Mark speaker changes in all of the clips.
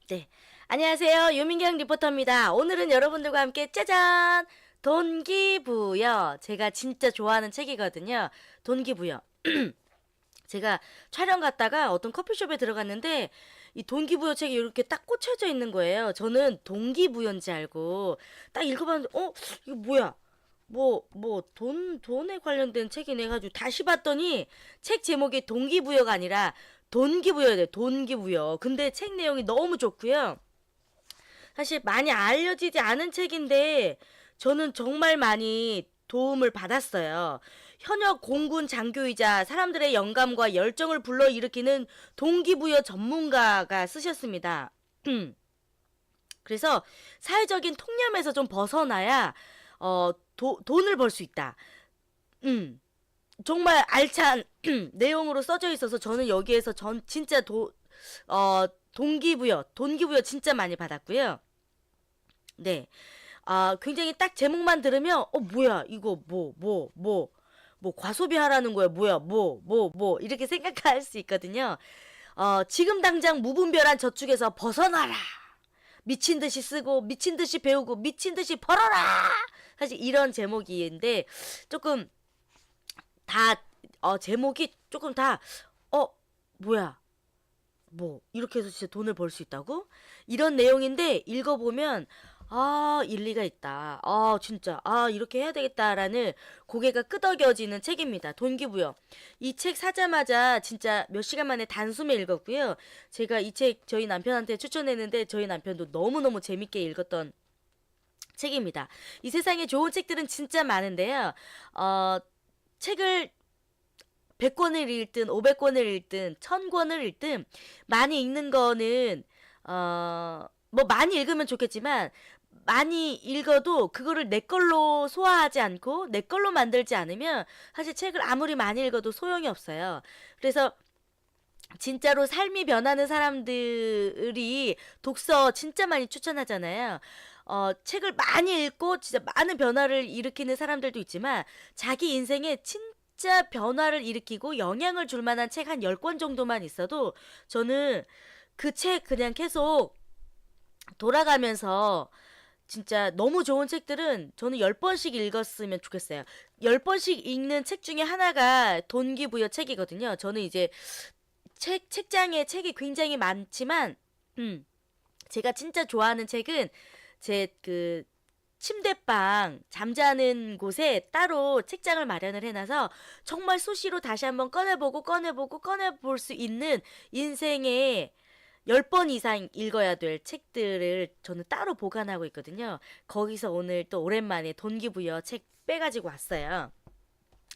Speaker 1: 네. 안녕하세요. 유민경 리포터입니다. 오늘은 여러분들과 함께 짜잔! 동기부여. 제가 진짜 좋아하는 책이거든요. 동기부여. 제가 촬영 갔다가 어떤 커피숍에 들어갔는데 이 동기부여 책이 이렇게 딱 꽂혀져 있는 거예요. 저는 동기부여인지 알고 딱 읽어봤는데 이거 뭐야? 돈에 관련된 책이네 가지고 다시 봤더니 책 제목이 동기부여가 아니라 돈기부여예요. 돈기부여. 근데 책 내용이 너무 좋고요. 사실 많이 알려지지 않은 책인데 저는 정말 많이 도움을 받았어요. 현역 공군 장교이자 사람들의 영감과 열정을 불러일으키는 동기부여 전문가가 쓰셨습니다. 그래서 사회적인 통념에서 좀 벗어나야 돈을 벌 수 있다. 음, 정말 알찬 내용으로 써져 있어서 저는 여기에서 진짜 동기부여 진짜 많이 받았고요. 네. 굉장히 딱 제목만 들으면, 뭐야, 이거 과소비 하라는 거야, 뭐야, 이렇게 생각할 수 있거든요. 지금 당장 무분별한 저축에서 벗어나라! 미친 듯이 쓰고, 미친 듯이 배우고, 미친 듯이 벌어라! 사실 이런 제목인데, 조금, 제목이 조금 어, 뭐야, 이렇게 해서 진짜 돈을 벌 수 있다고? 이런 내용인데, 읽어보면, 일리가 있다. 진짜. 이렇게 해야 되겠다라는 고개가 끄덕여지는 책입니다. 동기부여. 이 책 사자마자 진짜 몇 시간 만에 단숨에 읽었고요. 제가 이 책 저희 남편한테 추천했는데 저희 남편도 너무너무 재밌게 읽었던 책입니다. 이 세상에 좋은 책들은 진짜 많은데요. 책을 100권을 읽든 500권을 읽든 1000권을 읽든 많이 읽는 거는 많이 읽으면 좋겠지만 많이 읽어도 그거를 내 걸로 소화하지 않고 내 걸로 만들지 않으면 사실 책을 아무리 많이 읽어도 소용이 없어요. 그래서 진짜로 삶이 변하는 사람들이 독서 진짜 많이 추천하잖아요. 책을 많이 읽고 진짜 많은 변화를 일으키는 사람들도 있지만 자기 인생에 진짜 변화를 일으키고 영향을 줄 만한 책 한 10권 정도만 있어도 저는 그 책 그냥 계속 돌아가면서 진짜 너무 좋은 책들은 저는 10번씩 읽었으면 좋겠어요. 10번씩 읽는 책 중에 하나가 동기부여 책이거든요. 저는 이제 책장에 책이 굉장히 많지만, 제가 진짜 좋아하는 책은 제 침대방 잠자는 곳에 따로 책장을 마련을 해놔서 정말 수시로 다시 한번 꺼내볼 수 있는 인생의 10번 이상 읽어야 될 책들을 저는 따로 보관하고 있거든요. 거기서 오늘 또 오랜만에 동기부여 책 빼가지고 왔어요.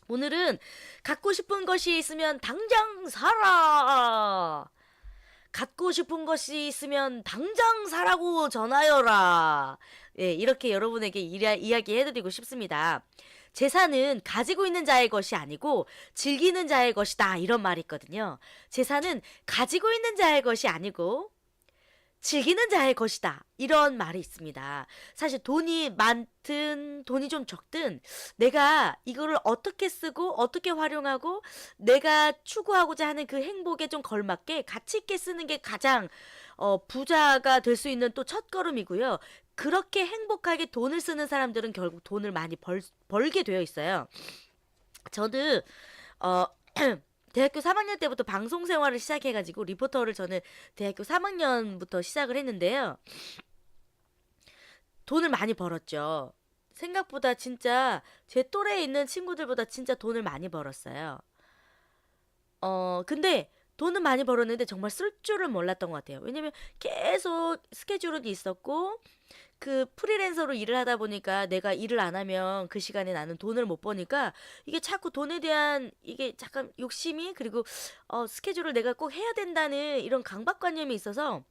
Speaker 1: 오늘은 갖고 싶은 것이 있으면 당장 사라! 갖고 싶은 것이 있으면 당장 사라고 전하여라. 예, 이렇게 여러분에게 이야기 해드리고 싶습니다. 재산은 가지고 있는 자의 것이 아니고 즐기는 자의 것이다. 이런 말이 있거든요. 재산은 가지고 있는 자의 것이 아니고 즐기는 자의 것이다. 이런 말이 있습니다. 사실 돈이 많든 돈이 좀 적든 내가 이거를 어떻게 쓰고 어떻게 활용하고 내가 추구하고자 하는 그 행복에 좀 걸맞게 가치 있게 쓰는 게 가장 부자가 될 수 있는 또 첫걸음이고요. 그렇게 행복하게 돈을 쓰는 사람들은 결국 돈을 많이 벌게 되어 있어요. 저는 어 대학교 3학년 때부터 방송 생활을 시작해가지고 리포터를 저는 대학교 3학년부터 시작을 했는데요. 돈을 많이 벌었죠. 생각보다 진짜 제 또래에 있는 친구들보다 진짜 돈을 많이 벌었어요. 근데 돈은 많이 벌었는데 정말 쓸 줄을 몰랐던 것 같아요. 왜냐면 계속 스케줄은 있었고 그 프리랜서로 일을 하다 보니까 내가 일을 안 하면 그 시간에 나는 돈을 못 버니까 이게 자꾸 돈에 대한 이게 잠깐 욕심이 그리고 스케줄을 내가 꼭 해야 된다는 이런 강박관념이 있어서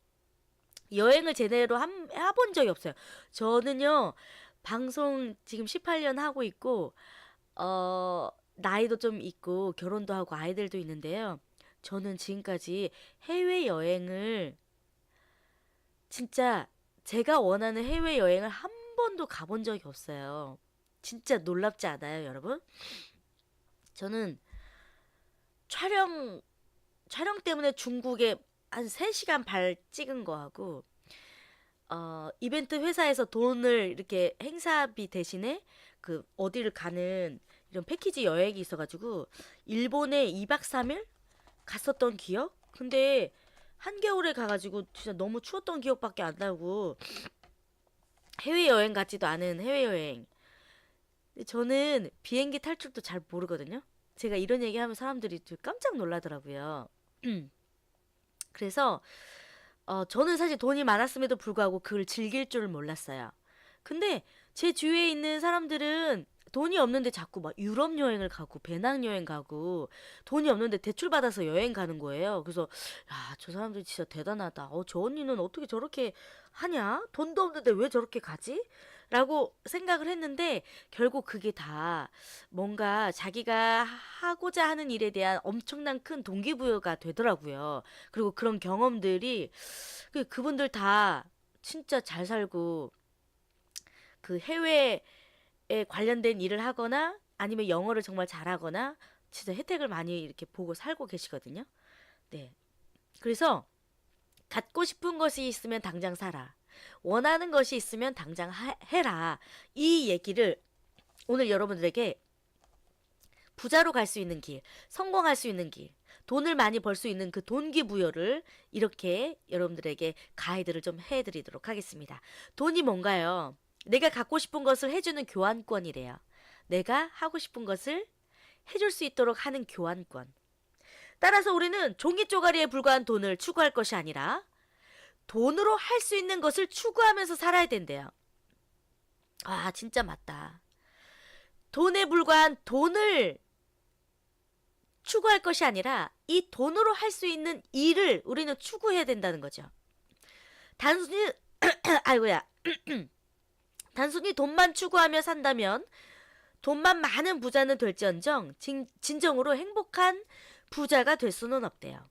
Speaker 1: 여행을 제대로 해본 적이 없어요. 저는요 방송 지금 18년 하고 있고 나이도 좀 있고 결혼도 하고 아이들도 있는데요. 저는 지금까지 해외여행을 진짜 제가 원하는 해외여행을 한 번도 가본 적이 없어요. 진짜 놀랍지 않아요, 여러분? 저는 촬영 때문에 중국에 한 3시간 발 찍은 거하고 이벤트 회사에서 돈을 이렇게 행사비 대신에 그 어디를 가는 이런 패키지 여행이 있어가지고 일본에 2박 3일 갔었던 기억? 근데 한겨울에 가가지고 진짜 너무 추웠던 기억밖에 안 나고 해외여행 같지도 않은 해외여행. 저는 비행기 탈 줄도 잘 모르거든요. 제가 이런 얘기하면 사람들이 되게 깜짝 놀라더라고요. 그래서 저는 사실 돈이 많았음에도 불구하고 그걸 즐길 줄 몰랐어요. 근데 제 주위에 있는 사람들은 돈이 없는데 자꾸 막 유럽 여행을 가고 배낭여행 가고 돈이 없는데 대출 받아서 여행 가는 거예요. 그래서 야, 저 사람들 진짜 대단하다. 저 언니는 어떻게 저렇게 하냐? 돈도 없는데 왜 저렇게 가지? 라고 생각을 했는데 결국 그게 다 뭔가 자기가 하고자 하는 일에 대한 엄청난 큰 동기부여가 되더라고요. 그리고 그런 경험들이 그분들 다 진짜 잘 살고 그 해외에 관련된 일을 하거나 아니면 영어를 정말 잘하거나 진짜 혜택을 많이 이렇게 보고 살고 계시거든요. 네. 그래서 갖고 싶은 것이 있으면 당장 사라. 원하는 것이 있으면 당장 해라. 이 얘기를 오늘 여러분들에게 부자로 갈 수 있는 길, 성공할 수 있는 길, 돈을 많이 벌 수 있는 그 동기부여를 이렇게 여러분들에게 가이드를 좀 해드리도록 하겠습니다. 돈이 뭔가요? 내가 갖고 싶은 것을 해주는 교환권이래요. 내가 하고 싶은 것을 해줄 수 있도록 하는 교환권. 따라서 우리는 종이 쪼가리에 불과한 돈을 추구할 것이 아니라 돈으로 할 수 있는 것을 추구하면서 살아야 된대요. 아, 진짜 맞다. 돈에 불과한 돈을 추구할 것이 아니라 이 돈으로 할 수 있는 일을 우리는 추구해야 된다는 거죠. 단순히 아이고야. 단순히 돈만 추구하며 산다면 돈만 많은 부자는 될지언정 진정으로 행복한 부자가 될 수는 없대요.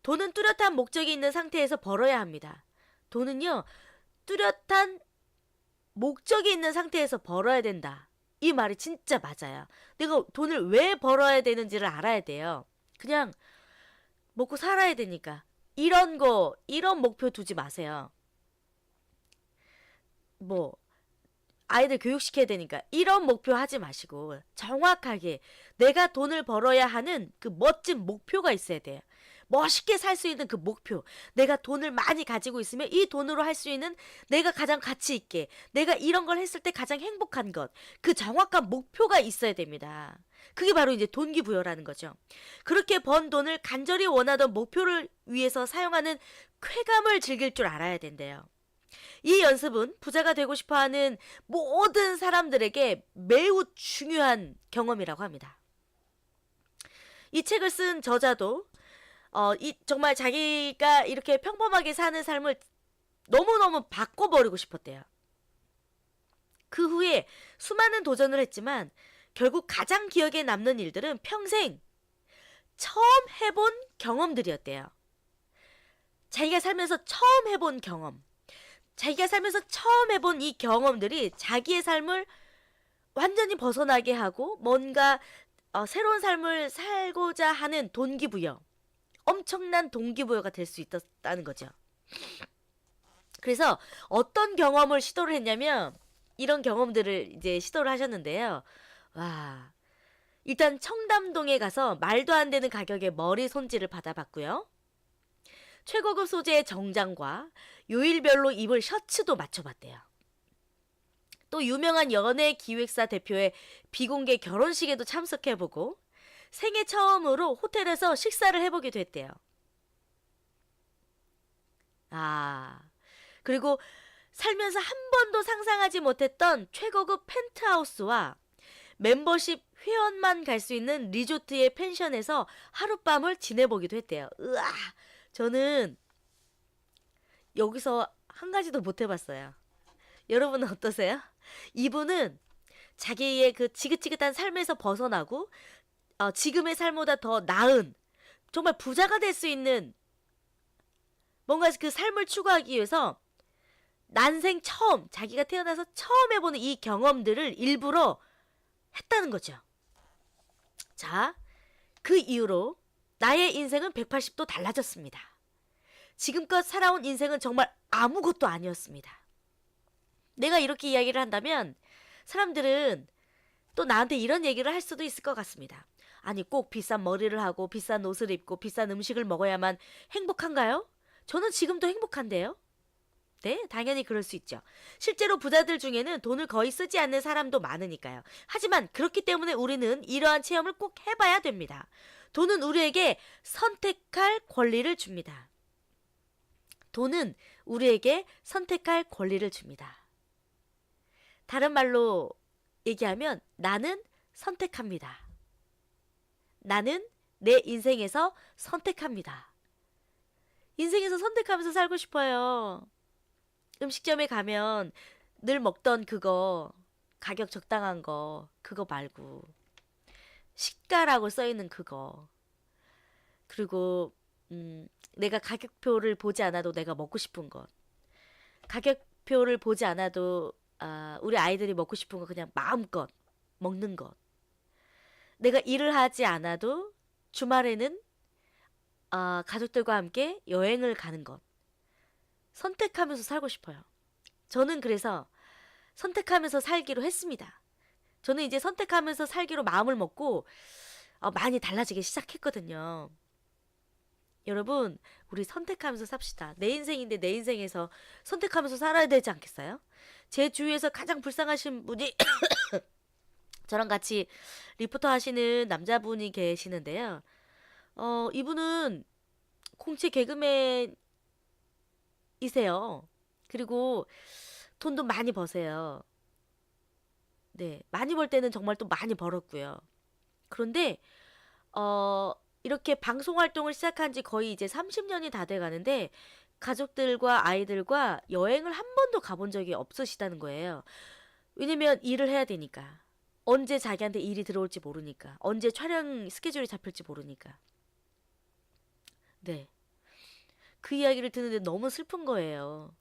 Speaker 1: 돈은 뚜렷한 목적이 있는 상태에서 벌어야 합니다. 돈은요, 뚜렷한 목적이 있는 상태에서 벌어야 된다. 이 말이 진짜 맞아요. 내가 돈을 왜 벌어야 되는지를 알아야 돼요. 그냥 먹고 살아야 되니까. 이런 목표 두지 마세요. 뭐, 아이들 교육시켜야 되니까 이런 목표 하지 마시고 정확하게 내가 돈을 벌어야 하는 그 멋진 목표가 있어야 돼요. 멋있게 살 수 있는 그 목표. 내가 돈을 많이 가지고 있으면 이 돈으로 할 수 있는 내가 가장 가치 있게, 내가 이런 걸 했을 때 가장 행복한 것. 그 정확한 목표가 있어야 됩니다. 그게 바로 이제 동기부여라는 거죠. 그렇게 번 돈을 간절히 원하던 목표를 위해서 사용하는 쾌감을 즐길 줄 알아야 된대요. 이 연습은 부자가 되고 싶어하는 모든 사람들에게 매우 중요한 경험이라고 합니다. 이 책을 쓴 저자도 정말 자기가 이렇게 평범하게 사는 삶을 너무너무 바꿔버리고 싶었대요. 그 후에 수많은 도전을 했지만 결국 가장 기억에 남는 일들은 평생 처음 해본 경험들이었대요. 자기가 살면서 처음 해본 경험. 자기가 살면서 처음 해본 이 경험들이 자기의 삶을 완전히 벗어나게 하고 뭔가 새로운 삶을 살고자 하는 동기부여. 엄청난 동기부여가 될 수 있다는 거죠. 그래서 어떤 경험을 시도를 했냐면 이런 경험들을 이제 시도를 하셨는데요. 와, 일단 청담동에 가서 말도 안 되는 가격에 머리 손질을 받아봤고요. 최고급 소재의 정장과 요일별로 입을 셔츠도 맞춰봤대요. 또 유명한 연예 기획사 대표의 비공개 결혼식에도 참석해보고 생애 처음으로 호텔에서 식사를 해보기도 했대요. 그리고 살면서 한 번도 상상하지 못했던 최고급 펜트하우스와 멤버십 회원만 갈 수 있는 리조트의 펜션에서 하룻밤을 지내보기도 했대요. 으아! 저는 여기서 한 가지도 못 해봤어요. 여러분은 어떠세요? 이분은 자기의 그 지긋지긋한 삶에서 벗어나고 지금의 삶보다 더 나은 정말 부자가 될 수 있는 뭔가 그 삶을 추구하기 위해서 난생 처음 자기가 태어나서 처음 해보는 이 경험들을 일부러 했다는 거죠. 자, 그 이후로 나의 인생은 180도 달라졌습니다. 지금껏 살아온 인생은 정말 아무것도 아니었습니다. 내가 이렇게 이야기를 한다면 사람들은 또 나한테 이런 얘기를 할 수도 있을 것 같습니다. 아니, 꼭 비싼 머리를 하고 비싼 옷을 입고 비싼 음식을 먹어야만 행복한가요? 저는 지금도 행복한데요. 네, 당연히 그럴 수 있죠. 실제로 부자들 중에는 돈을 거의 쓰지 않는 사람도 많으니까요. 하지만 그렇기 때문에 우리는 이러한 체험을 꼭 해봐야 됩니다. 돈은 우리에게 선택할 권리를 줍니다. 돈은 우리에게 선택할 권리를 줍니다. 다른 말로 얘기하면 나는 선택합니다. 나는 내 인생에서 선택합니다. 인생에서 선택하면서 살고 싶어요. 음식점에 가면 늘 먹던 그거, 가격 적당한 거, 그거 말고 시가라고 써있는 그거. 그리고 내가 가격표를 보지 않아도 내가 먹고 싶은 것. 가격표를 보지 않아도 우리 아이들이 먹고 싶은 거 그냥 마음껏 먹는 것. 내가 일을 하지 않아도 주말에는 가족들과 함께 여행을 가는 것. 선택하면서 살고 싶어요. 저는 그래서 선택하면서 살기로 했습니다. 저는 이제 선택하면서 살기로 마음을 먹고 많이 달라지기 시작했거든요. 여러분, 우리 선택하면서 삽시다. 내 인생인데 내 인생에서 선택하면서 살아야 되지 않겠어요? 제 주위에서 가장 불쌍하신 분이 저랑 같이 리포터 하시는 남자분이 계시는데요. 이분은 공채 개그맨이세요. 그리고 돈도 많이 버세요. 네, 많이 벌 때는 정말 또 많이 벌었고요. 그런데 이렇게 방송 활동을 시작한 지 거의 이제 30년이 다 돼 가는데 가족들과 아이들과 여행을 한 번도 가본 적이 없으시다는 거예요. 왜냐면 일을 해야 되니까. 언제 자기한테 일이 들어올지 모르니까. 언제 촬영 스케줄이 잡힐지 모르니까. 네. 그 이야기를 듣는데 너무 슬픈 거예요.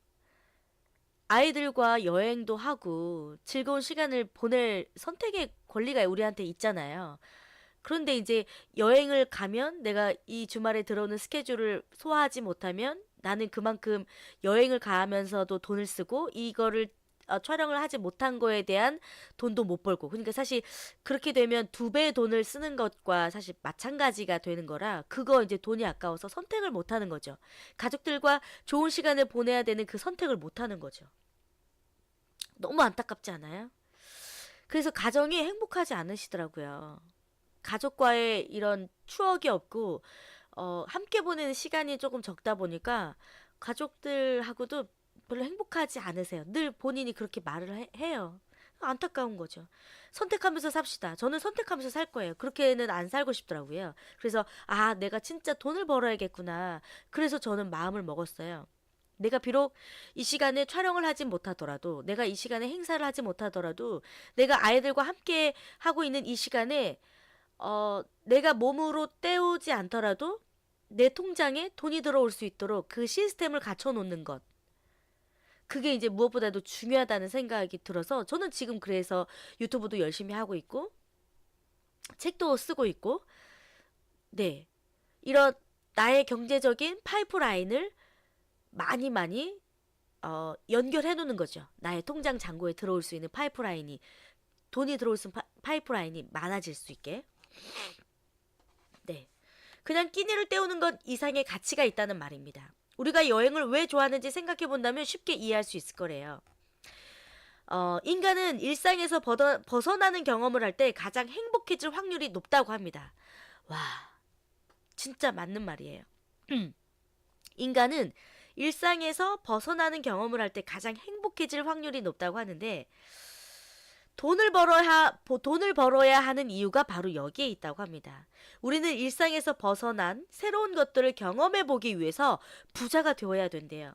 Speaker 1: 아이들과 여행도 하고 즐거운 시간을 보낼 선택의 권리가 우리한테 있잖아요. 그런데 이제 여행을 가면 내가 이 주말에 들어오는 스케줄을 소화하지 못하면 나는 그만큼 여행을 가면서도 돈을 쓰고 이거를 촬영을 하지 못한 거에 대한 돈도 못 벌고. 그러니까 사실 그렇게 되면 두 배의 돈을 쓰는 것과 사실 마찬가지가 되는 거라 그거 이제 돈이 아까워서 선택을 못 하는 거죠. 가족들과 좋은 시간을 보내야 되는 그 선택을 못 하는 거죠. 너무 안타깝지 않아요? 그래서 가정이 행복하지 않으시더라고요. 가족과의 이런 추억이 없고 함께 보내는 시간이 조금 적다 보니까 가족들하고도 별로 행복하지 않으세요. 늘 본인이 그렇게 말을 해요. 안타까운 거죠. 선택하면서 삽시다. 저는 선택하면서 살 거예요. 그렇게는 안 살고 싶더라고요. 그래서 내가 진짜 돈을 벌어야겠구나. 그래서 저는 마음을 먹었어요. 내가 비록 이 시간에 촬영을 하지 못하더라도, 내가 이 시간에 행사를 하지 못하더라도, 내가 아이들과 함께 하고 있는 이 시간에 내가 몸으로 때우지 않더라도 내 통장에 돈이 들어올 수 있도록 그 시스템을 갖춰 놓는 것. 그게 이제 무엇보다도 중요하다는 생각이 들어서 저는 지금 그래서 유튜브도 열심히 하고 있고 책도 쓰고 있고 네. 이런 나의 경제적인 파이프라인을 많이 연결해 놓는 거죠. 나의 통장 잔고에 들어올 수 있는 파이프라인이 돈이 들어올 수 있는 파이프라인이 많아질 수 있게. 네. 그냥 끼니를 때우는 것 이상의 가치가 있다는 말입니다. 우리가 여행을 왜 좋아하는지 생각해 본다면 쉽게 이해할 수 있을 거래요. 인간은 일상에서 벗어나는 경험을 할 때 가장 행복해질 확률이 높다고 합니다. 와, 진짜 맞는 말이에요. 인간은 일상에서 벗어나는 경험을 할 때 가장 행복해질 확률이 높다고 하는데 돈을 벌어야 하는 이유가 바로 여기에 있다고 합니다. 우리는 일상에서 벗어난 새로운 것들을 경험해 보기 위해서 부자가 되어야 된대요.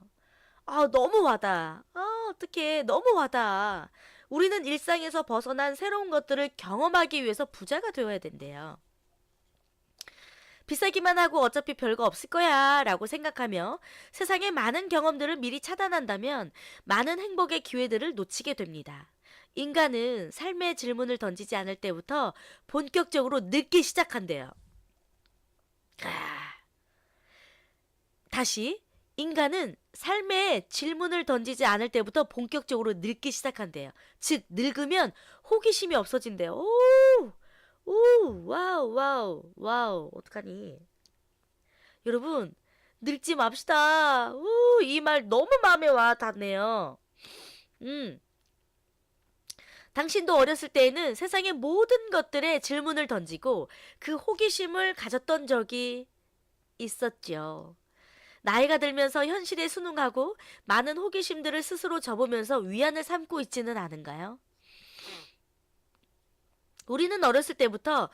Speaker 1: 너무 와닿아. 어떡해. 너무 와닿아. 우리는 일상에서 벗어난 새로운 것들을 경험하기 위해서 부자가 되어야 된대요. 비싸기만 하고 어차피 별거 없을 거야 라고 생각하며 세상의 많은 경험들을 미리 차단한다면 많은 행복의 기회들을 놓치게 됩니다. 인간은 삶의 질문을 던지지 않을 때부터 본격적으로 늙기 시작한대요. 다시 인간은 삶에 질문을 던지지 않을 때부터 본격적으로 늙기 시작한대요. 즉, 늙으면 호기심이 없어진대요. 와우, 와우, 와우. 어떡하니? 여러분, 늙지 맙시다. 이 말 너무 마음에 와 닿네요. 당신도 어렸을 때에는 세상의 모든 것들에 질문을 던지고 그 호기심을 가졌던 적이 있었죠. 나이가 들면서 현실에 순응하고 많은 호기심들을 스스로 접으면서 위안을 삼고 있지는 않은가요? 우리는 어렸을 때부터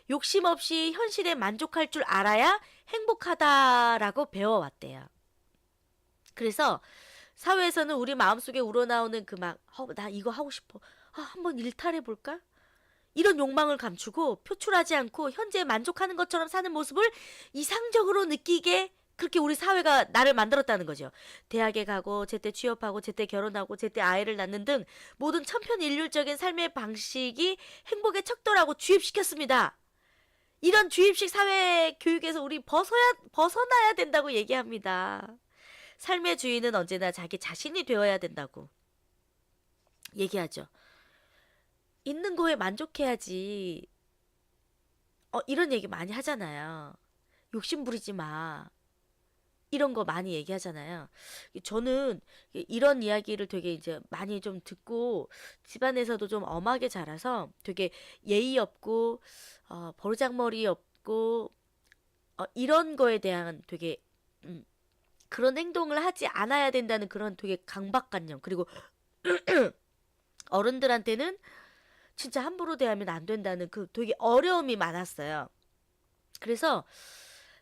Speaker 1: 욕심 없이 현실에 만족할 줄 알아야 행복하다라고 배워왔대요. 그래서 사회에서는 우리 마음속에 우러나오는 그 나 이거 하고 싶어. 한번 일탈해볼까? 이런 욕망을 감추고 표출하지 않고 현재에 만족하는 것처럼 사는 모습을 이상적으로 느끼게 그렇게 우리 사회가 나를 만들었다는 거죠. 대학에 가고 제때 취업하고 제때 결혼하고 제때 아이를 낳는 등 모든 천편일률적인 삶의 방식이 행복의 척도라고 주입시켰습니다. 이런 주입식 사회 교육에서 우리 벗어나야 된다고 얘기합니다. 삶의 주인은 언제나 자기 자신이 되어야 된다고 얘기하죠. 있는 거에 만족해야지. 이런 얘기 많이 하잖아요. 욕심 부리지 마. 이런 거 많이 얘기하잖아요. 저는 이런 이야기를 되게 이제 많이 좀 듣고 집안에서도 좀 엄하게 자라서 되게 예의 없고 버르장머리 없고 이런 거에 대한 되게 그런 행동을 하지 않아야 된다는 그런 되게 강박관념, 그리고 어른들한테는 진짜 함부로 대하면 안 된다는 그 되게 어려움이 많았어요. 그래서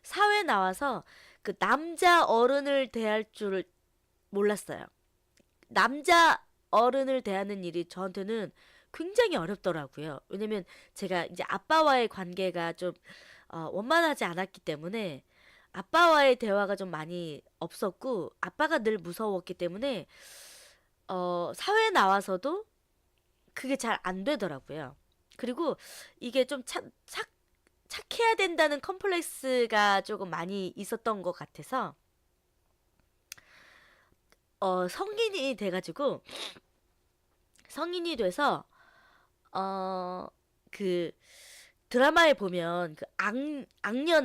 Speaker 1: 사회 나와서 그 남자 어른을 대할 줄 몰랐어요. 남자 어른을 대하는 일이 저한테는 굉장히 어렵더라고요. 왜냐면 제가 이제 아빠와의 관계가 좀 원만하지 않았기 때문에 아빠와의 대화가 좀 많이 없었고 아빠가 늘 무서웠기 때문에 사회에 나와서도 그게 잘 안 되더라고요. 그리고 이게 좀 착해야 된다는 컴플렉스가 조금 많이 있었던 것 같아서 성인이 돼가지고 성인이 돼서 그 드라마에 보면 그 악녀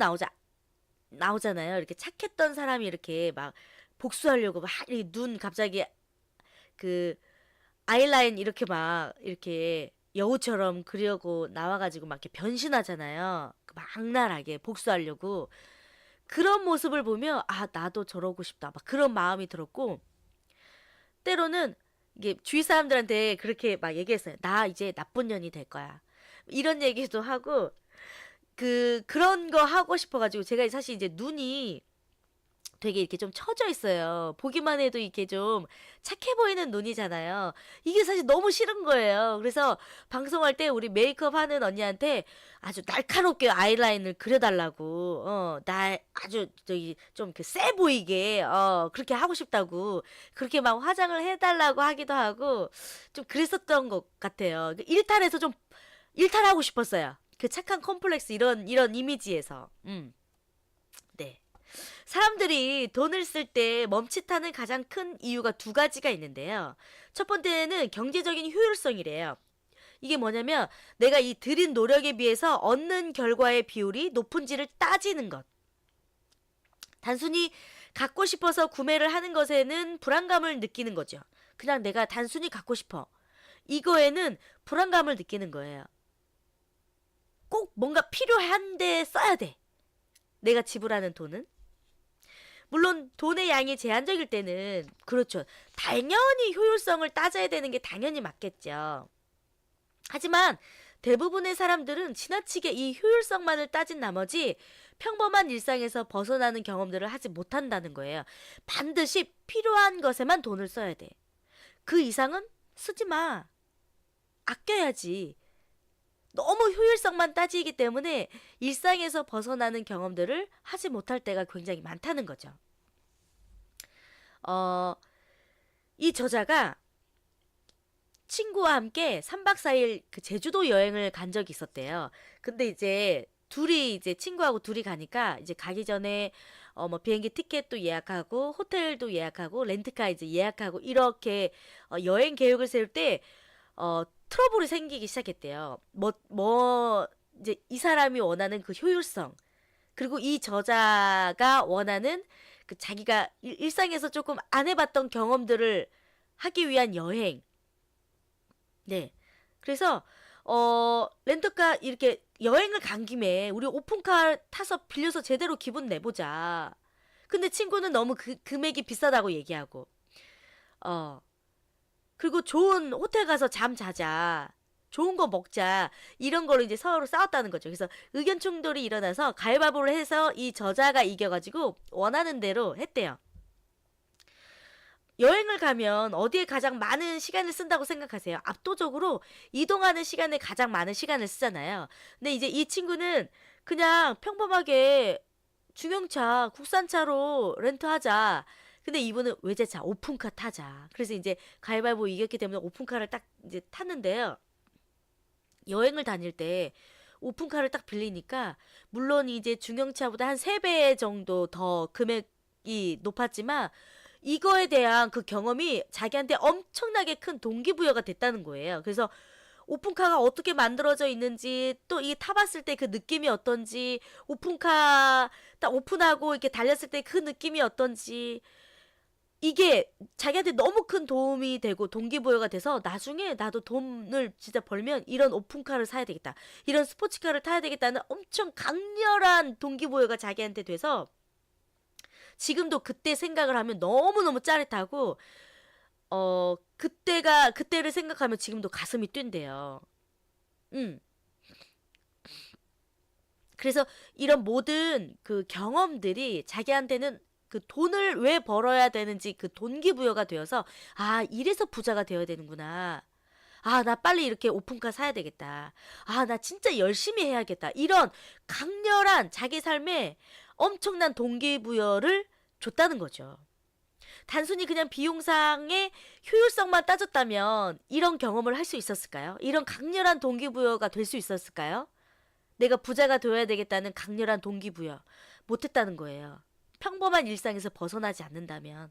Speaker 1: 나오잖아요. 이렇게 착했던 사람이 이렇게 막 복수하려고 막 이렇게 눈 갑자기 그 아이라인 이렇게 막 이렇게 여우처럼 그려고 나와가지고 막 이렇게 변신하잖아요. 막 악랄하게 복수하려고. 그런 모습을 보면 나도 저러고 싶다. 막 그런 마음이 들었고 때로는 이게 주위 사람들한테 그렇게 막 얘기했어요. 나 이제 나쁜 년이 될 거야. 이런 얘기도 하고 그런 거 하고 싶어가지고 제가 사실 이제 눈이 되게 이렇게 좀 처져 있어요. 보기만 해도 이렇게 좀 착해 보이는 눈이잖아요. 이게 사실 너무 싫은 거예요. 그래서 방송할 때 우리 메이크업 하는 언니한테 아주 날카롭게 아이라인을 그려달라고, 날 아주 저기 좀 그 세 보이게, 그렇게 하고 싶다고, 그렇게 막 화장을 해달라고 하기도 하고, 좀 그랬었던 것 같아요. 일탈해서 좀 일탈하고 싶었어요. 그 착한 컴플렉스 이런 이미지에서. 네. 사람들이 돈을 쓸 때 멈칫하는 가장 큰 이유가 두 가지가 있는데요. 첫 번째는 경제적인 효율성이래요. 이게 뭐냐면 내가 이 들인 노력에 비해서 얻는 결과의 비율이 높은지를 따지는 것. 단순히 갖고 싶어서 구매를 하는 것에는 불안감을 느끼는 거죠. 그냥 내가 단순히 갖고 싶어. 이거에는 불안감을 느끼는 거예요. 꼭 뭔가 필요한데 써야 돼. 내가 지불하는 돈은. 물론 돈의 양이 제한적일 때는 그렇죠. 당연히 효율성을 따져야 되는 게 당연히 맞겠죠. 하지만 대부분의 사람들은 지나치게 이 효율성만을 따진 나머지 평범한 일상에서 벗어나는 경험들을 하지 못한다는 거예요. 반드시 필요한 것에만 돈을 써야 돼. 그 이상은 쓰지 마. 아껴야지. 너무 효율성만 따지기 때문에 일상에서 벗어나는 경험들을 하지 못할 때가 굉장히 많다는 거죠. 이 저자가 친구와 함께 3박 4일 그 제주도 여행을 간 적이 있었대요. 근데 이제 친구하고 둘이 가니까 이제 가기 전에 뭐 비행기 티켓도 예약하고 호텔도 예약하고 렌트카 이제 예약하고 이렇게 여행 계획을 세울 때 트러블이 생기기 시작했대요. 이제 이 사람이 원하는 그 효율성, 그리고 이 저자가 원하는 그 자기가 일상에서 조금 안 해봤던 경험들을 하기 위한 여행. 네. 그래서 렌터카 이렇게 여행을 간 김에 우리 오픈카 타서 빌려서 제대로 기분 내보자. 근데 친구는 너무 금액이 비싸다고 얘기하고, 어, 그리고 좋은 호텔 가서 잠 자자. 좋은 거 먹자. 이런 거로 이제 서로 싸웠다는 거죠. 그래서 의견 충돌이 일어나서 가위바위보를 해서 이 저자가 이겨가지고 원하는 대로 했대요. 여행을 가면 어디에 가장 많은 시간을 쓴다고 생각하세요? 압도적으로 이동하는 시간에 가장 많은 시간을 쓰잖아요. 근데 이제 이 친구는 그냥 평범하게 중형차, 국산차로 렌트하자. 근데 이분은 외제차, 오픈카 타자. 그래서 이제 가위바위보 이겼기 때문에 오픈카를 딱 이제 탔는데요. 여행을 다닐 때 오픈카를 딱 빌리니까 물론 이제 중형차보다 한 3배 정도 더 금액이 높았지만 이거에 대한 그 경험이 자기한테 엄청나게 큰 동기부여가 됐다는 거예요. 그래서 오픈카가 어떻게 만들어져 있는지 또 이 타봤을 때 그 느낌이 어떤지 오픈카 딱 오픈하고 이렇게 달렸을 때 그 느낌이 어떤지 이게 자기한테 너무 큰 도움이 되고 동기부여가 돼서 나중에 나도 돈을 진짜 벌면 이런 오픈카를 사야 되겠다. 이런 스포츠카를 타야 되겠다는 엄청 강렬한 동기부여가 자기한테 돼서 지금도 그때 생각을 하면 너무너무 짜릿하고 그때를 생각하면 지금도 가슴이 뛴대요. 음. 그래서 이런 모든 그 경험들이 자기한테는 그 돈을 왜 벌어야 되는지 그 동기부여가 되어서 아, 이래서 부자가 되어야 되는구나. 아, 나 빨리 이렇게 오픈카 사야 되겠다. 아, 나 진짜 열심히 해야겠다. 이런 강렬한 자기 삶에 엄청난 동기부여를 줬다는 거죠. 단순히 그냥 비용상의 효율성만 따졌다면 이런 경험을 할 수 있었을까요? 이런 강렬한 동기부여가 될 수 있었을까요? 내가 부자가 되어야 되겠다는 강렬한 동기부여 못했다는 거예요. 평범한 일상에서 벗어나지 않는다면.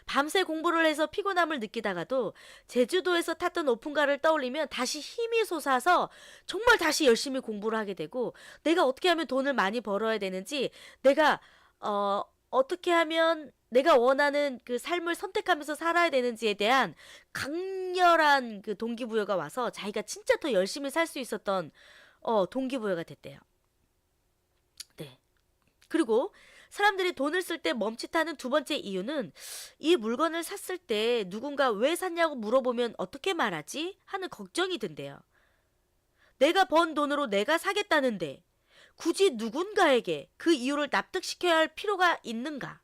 Speaker 1: 밤새 공부를 해서 피곤함을 느끼다가도 제주도에서 탔던 오픈카를 떠올리면 다시 힘이 솟아서 정말 다시 열심히 공부를 하게 되고 내가 어떻게 하면 돈을 많이 벌어야 되는지 내가 어떻게 하면 내가 원하는 그 삶을 선택하면서 살아야 되는지에 대한 강렬한 그 동기부여가 와서 자기가 진짜 더 열심히 살 수 있었던 동기부여가 됐대요. 네. 그리고 사람들이 돈을 쓸 때 멈칫하는 두 번째 이유는 이 물건을 샀을 때 누군가 왜 샀냐고 물어보면 어떻게 말하지? 하는 걱정이 든대요. 내가 번 돈으로 내가 사겠다는데 굳이 누군가에게 그 이유를 납득시켜야 할 필요가 있는가?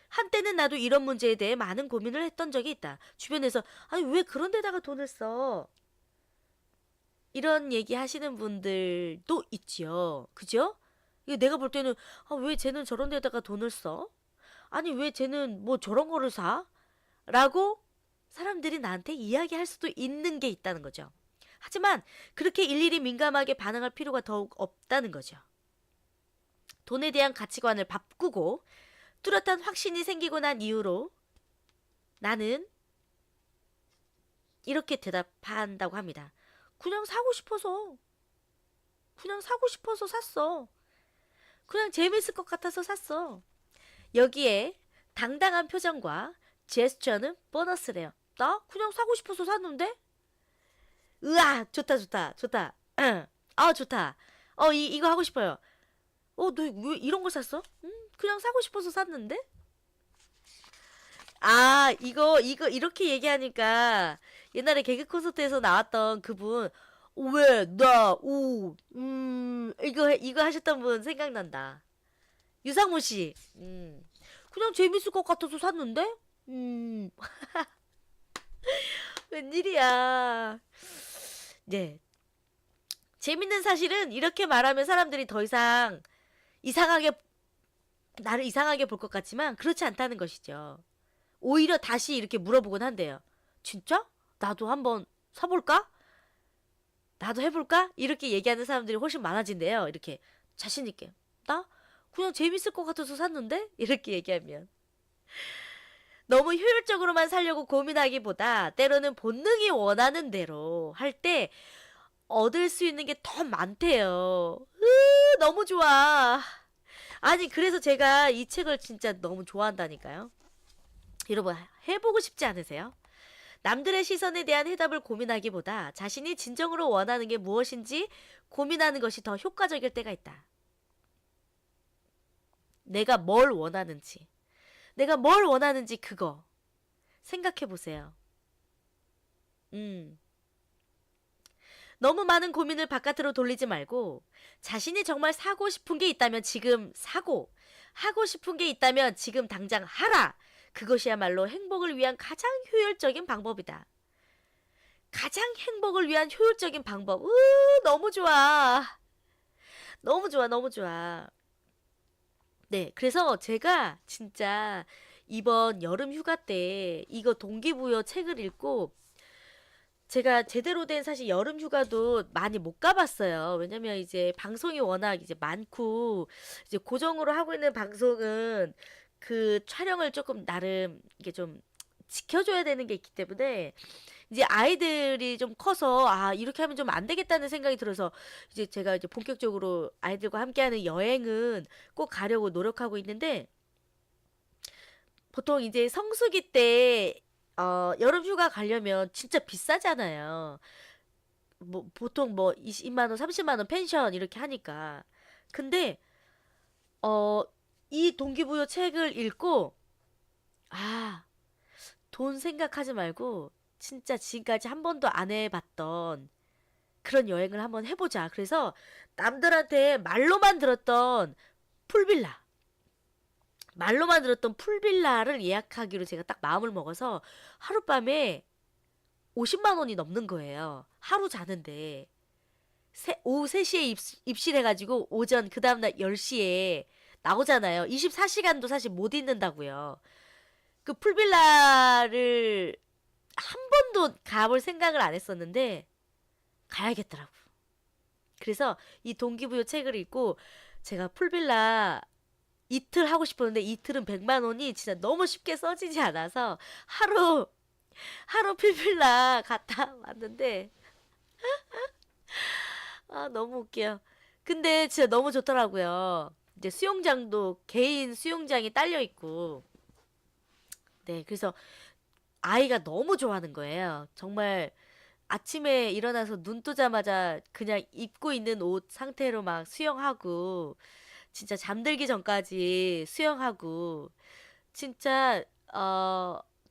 Speaker 1: 한때는 나도 이런 문제에 대해 많은 고민을 했던 적이 있다. 주변에서 아니 왜 그런 데다가 돈을 써? 이런 얘기 하시는 분들도 있지요. 그죠? 이게 내가 볼 때는 왜 쟤는 저런 데다가 돈을 써? 아니 왜 쟤는 뭐 저런 거를 사? 라고 사람들이 나한테 이야기할 수도 있는 게 있다는 거죠. 하지만 그렇게 일일이 민감하게 반응할 필요가 더욱 없다는 거죠. 돈에 대한 가치관을 바꾸고 뚜렷한 확신이 생기고 난 이후로 나는 이렇게 대답한다고 합니다. 그냥 사고 싶어서. 그냥 사고 싶어서 샀어. 그냥 재밌을 것 같아서 샀어. 여기에 당당한 표정과 제스처는 보너스래요. 나 그냥 사고 싶어서 샀는데? 으아, 좋다, 좋다, 좋다. 아, 좋다. 이거 하고 싶어요. 너 왜 이런 걸 샀어? 그냥 사고 싶어서 샀는데? 아, 이거 이렇게 얘기하니까 옛날에 개그 콘서트에서 나왔던 그분, 왜, 이거 하셨던 분 생각난다. 유상무 씨, 그냥 재밌을 것 같아서 샀는데? 웬일이야. 네. 재밌는 사실은 이렇게 말하면 사람들이 더 이상 이상하게, 나를 이상하게 볼 것 같지만 그렇지 않다는 것이죠. 오히려 다시 이렇게 물어보곤 한대요. 진짜? 나도 한번 사볼까? 나도 해볼까? 이렇게 얘기하는 사람들이 훨씬 많아진대요. 이렇게 자신있게. 나? 그냥 재밌을 것 같아서 샀는데? 이렇게 얘기하면. 너무 효율적으로만 살려고 고민하기보다 때로는 본능이 원하는 대로 할 때 얻을 수 있는 게 더 많대요. 너무 좋아. 아니, 그래서 제가 이 책을 진짜 너무 좋아한다니까요. 여러분, 해보고 싶지 않으세요? 남들의 시선에 대한 해답을 고민하기보다 자신이 진정으로 원하는 게 무엇인지 고민하는 것이 더 효과적일 때가 있다. 내가 뭘 원하는지. 내가 뭘 원하는지 그거. 생각해 보세요. 음. 너무 많은 고민을 바깥으로 돌리지 말고 자신이 정말 사고 싶은 게 있다면 지금 사고 하고 싶은 게 있다면 지금 당장 하라. 그것이야말로 행복을 위한 가장 효율적인 방법이다. 가장 행복을 위한 효율적인 방법. 너무 좋아. 너무 좋아. 너무 좋아. 네, 그래서 제가 진짜 이번 여름 휴가 때 이거 동기부여 책을 읽고 제가 제대로 된 사실 여름 휴가도 많이 못 가봤어요. 왜냐면 이제 방송이 워낙 이제 많고 이제 고정으로 하고 있는 방송은 그 촬영을 조금 나름 이게 좀 지켜줘야 되는 게 있기 때문에 이제 아이들이 좀 커서 아 이렇게 하면 좀 안 되겠다는 생각이 들어서 이제 제가 이제 본격적으로 아이들과 함께하는 여행은 꼭 가려고 노력하고 있는데 보통 이제 성수기 때 여름 휴가 가려면 진짜 비싸잖아요. 뭐 보통 뭐 20만 원, 30만 원 펜션 이렇게 하니까. 근데 어 이 동기부여 책을 읽고 아, 돈 생각하지 말고 진짜 지금까지 한 번도 안 해봤던 그런 여행을 한번 해보자. 그래서 남들한테 말로만 들었던 풀빌라를 예약하기로 제가 딱 마음을 먹어서 하룻밤에 50만 원이 넘는 거예요. 하루 자는데. 오후 3시에 입실해가지고 오전 그 다음날 10시에 나오잖아요. 24시간도 사실 못 있는다고요. 그 풀빌라를 한 번도 가볼 생각을 안 했었는데 가야겠더라고. 그래서 이 동기부여 책을 읽고 제가 풀빌라 이틀 하고 싶었는데 이틀은 100만 원이 진짜 너무 쉽게 써지지 않아서 하루 풀빌라 갔다 왔는데 아 너무 웃겨요. 근데 진짜 너무 좋더라고요. 이제 수영장도 개인 수영장이 딸려 있고 네 그래서 아이가 너무 좋아하는 거예요. 정말 아침에 일어나서 눈 뜨자마자 그냥 입고 있는 옷 상태로 막 수영하고 진짜 잠들기 전까지 수영하고 진짜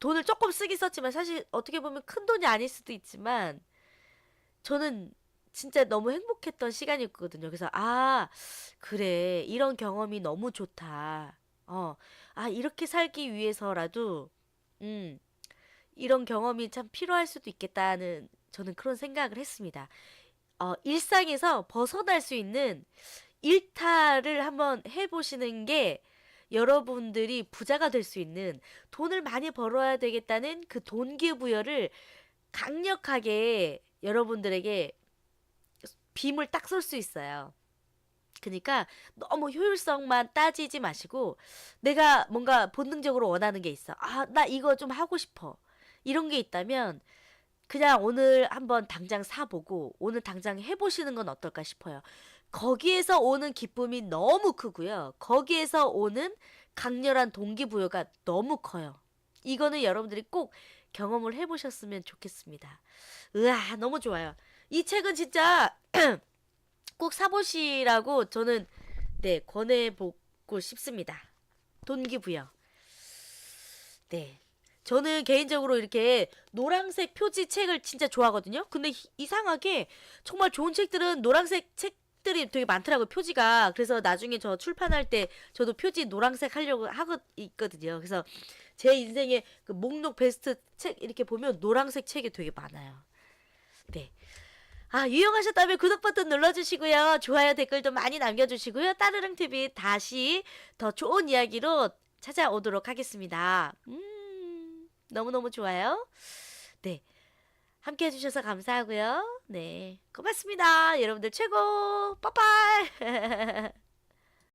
Speaker 1: 돈을 조금 쓰긴 썼지만 사실 어떻게 보면 큰 돈이 아닐 수도 있지만 저는 진짜 너무 행복했던 시간이었거든요. 그래서 아 그래 이런 경험이 너무 좋다. 이렇게 살기 위해서라도 음 이런 경험이 참 필요할 수도 있겠다는 저는 그런 생각을 했습니다. 일상에서 벗어날 수 있는 일탈을 한번 해보시는 게 여러분들이 부자가 될 수 있는 돈을 많이 벌어야 되겠다는 그 동기부여를 강력하게 여러분들에게 빔을 딱 쏠 수 있어요. 그러니까 너무 효율성만 따지지 마시고 내가 뭔가 본능적으로 원하는 게 있어. 아, 나 이거 좀 하고 싶어. 이런 게 있다면 그냥 오늘 한번 당장 사보고 오늘 당장 해보시는 건 어떨까 싶어요. 거기에서 오는 기쁨이 너무 크고요. 거기에서 오는 강렬한 동기부여가 너무 커요. 이거는 여러분들이 꼭 경험을 해보셨으면 좋겠습니다. 으아, 너무 좋아요. 이 책은 진짜 꼭 사보시라고 저는 네, 권해보고 싶습니다. 동기부여. 네. 저는 개인적으로 이렇게 노란색 표지 책을 진짜 좋아하거든요. 근데 이상하게 정말 좋은 책들은 노란색 책들이 되게 많더라고요. 표지가. 그래서 나중에 저 출판할 때 저도 표지 노란색 하려고 하고 있거든요. 그래서 제 인생의 그 목록 베스트 책 이렇게 보면 노란색 책이 되게 많아요. 네. 유용하셨다면 구독 버튼 눌러주시고요. 좋아요, 댓글도 많이 남겨주시고요. 따르릉TV 다시 더 좋은 이야기로 찾아오도록 하겠습니다. 너무너무 좋아요. 네. 함께 해주셔서 감사하고요. 네. 고맙습니다. 여러분들 최고. 빠빠이.